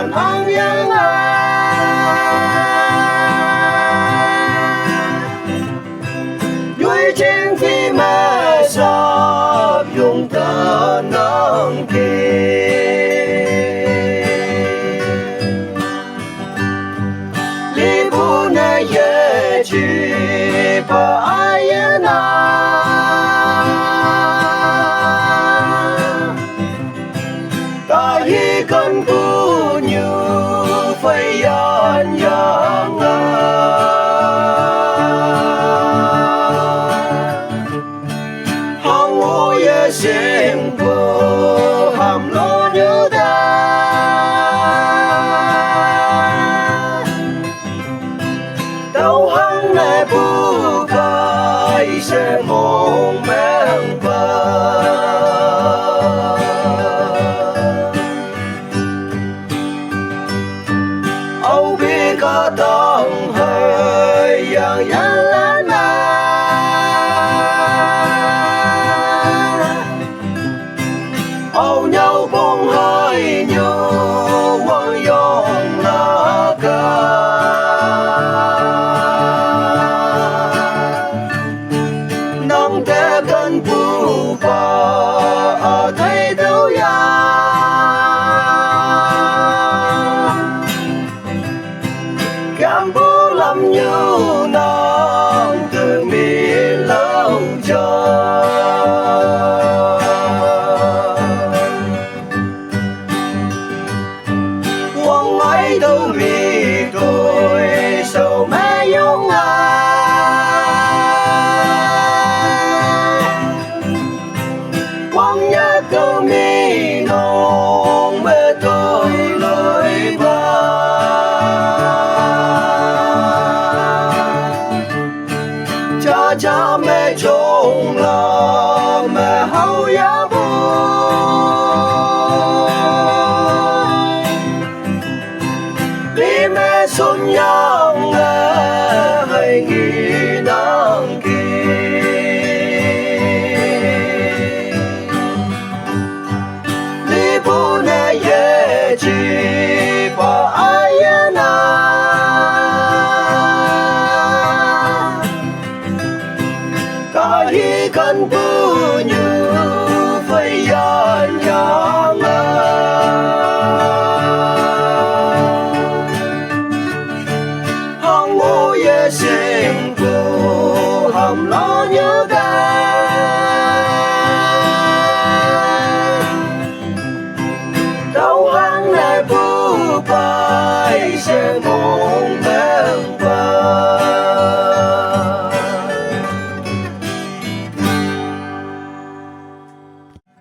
còn ăn những vui trên phi mẹ sập dùng tờ nâng kỳ li bu na ye chi pa ai na ta hi con cu như phải yan yang hong wo ye sim bu ham lo như ta đâu hăng nè bu kai sẽ mong mang âu bi có tông hơi yang yang lan na âu nhau bông hơi nhau quăng yong là ca nông té cơn bu ba thấy đâu ya cảm bố lắm như nàng từ miền lâu trời quăng ấy đâu mi tôi sầu mẹ yêu quăng nhớ câu mi